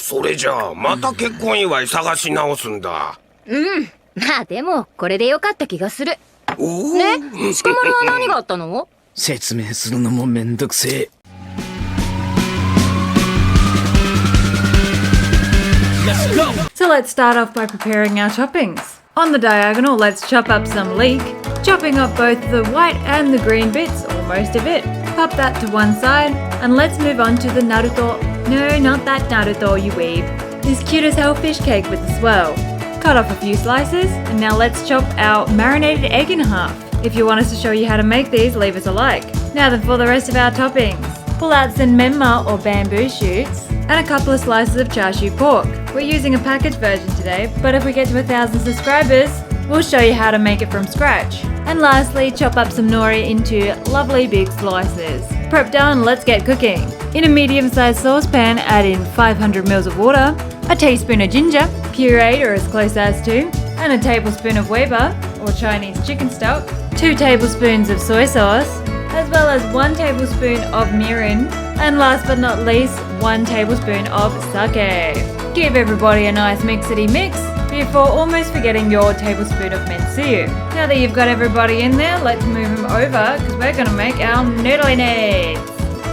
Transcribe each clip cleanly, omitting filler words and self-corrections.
それじゃあまた結婚祝い探し直すんだ。まあでもこれでよかった気がする。ね、鹿丸は何があったの？説明するのもめんどくせえ。So let's start off by preparing our toppings. On the diagonal, let's chop up some leek, chopping up both the white and the green bits, or most of it. Pop that to one side, and let's move on to the Naruto. No, not that Naruto, you weeb. This cute as hell fish cake with the swirl. Cut off a few slices, and now let's chop our marinated egg in half. If you want us to show you how to make these, leave us a like. Now then for the rest of our toppings. Pull out some Menma or bamboo shoots, and a couple of slices of Char-shu Pork. We're using a packaged version today, but if we get to 1,000 subscribers, we'll show you how to make it from scratch. And lastly, chop up some Nori into lovely big slices. Prep done, let's get cooking. In a medium-sized saucepan, add in 500 ml of water, a teaspoon of ginger, pureed or as close as to, and a tablespoon of Weiba, or Chinese chicken stock, 2 tablespoons of soy sauce, as well as 1 tablespoon of mirin, and last but not least, 1 tablespoon of sake. Give everybody a nice mixity mix before almost forgetting your tablespoon of Mentsuyu. Now that you've got everybody in there, let's move them over because we're going to make our noodle eggs.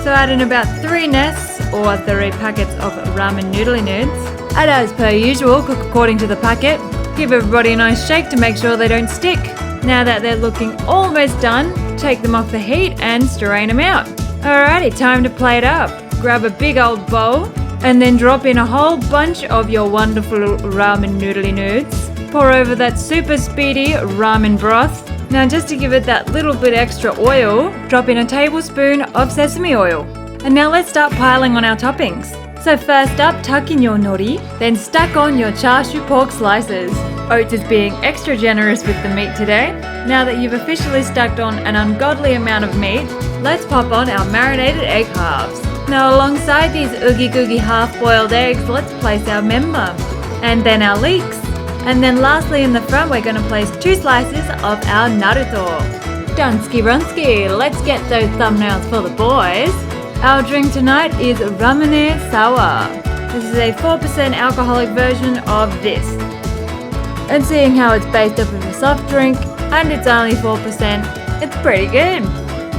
So add in about 3 nests or 3 packets of ramen noodle NOODS. And as per usual, cook according to the packet. Give everybody a nice shake to make sure they don't stick. Now that they're looking almost done, take them off the heat and strain them out. Alrighty, time to plate up. Grab a big old bowl and then drop in a whole bunch of your wonderful ramen noodly NOODS. Pour over that super speedy ramen broth. Now just to give it that little bit extra oil, drop in a tablespoon of sesame oil. And now let's start piling on our toppings. So first up, tuck in your nori, then stack on your Char-shu Pork slices. Oats is being extra generous with the meat today. Now that you've officially stacked on an ungodly amount of meat, let's pop on our marinated egg halves. Now alongside these oogie googie half-boiled eggs, let's place our Menma, and then our leeks. And then lastly in the front, we're going to place 2 slices of our Naruto. Dunsky Runsky, let's get those thumbnails for the boys. Our drink tonight is Ramen Sour. This is a 4% alcoholic version of this. And seeing how it's based off of a soft drink, and it's only 4%, it's pretty good.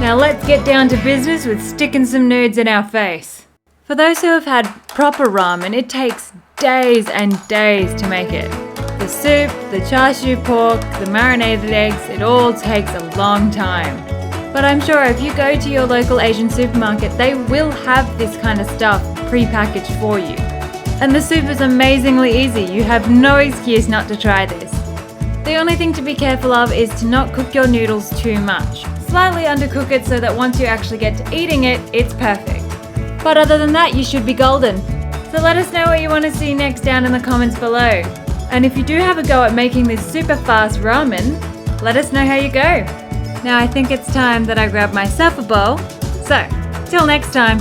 Now let's get down to business with sticking some NOODS in our face. For those who have had proper ramen, it takes days and days to make it. The soup, the Char-shu Pork, the marinated eggs, it all takes a long time. But I'm sure if you go to your local Asian supermarket, they will have this kind of stuff pre-packaged for you. And the soup is amazingly easy. You have no excuse not to try this. The only thing to be careful of is to not cook your noodles too much. Slightly undercook it so that once you actually get to eating it, it's perfect. But other than that, you should be golden. So let us know what you want to see next down in the comments below. And if you do have a go at making this super fast ramen, let us know how you go. Now I think it's time that I grab myself a bowl. So, till next time.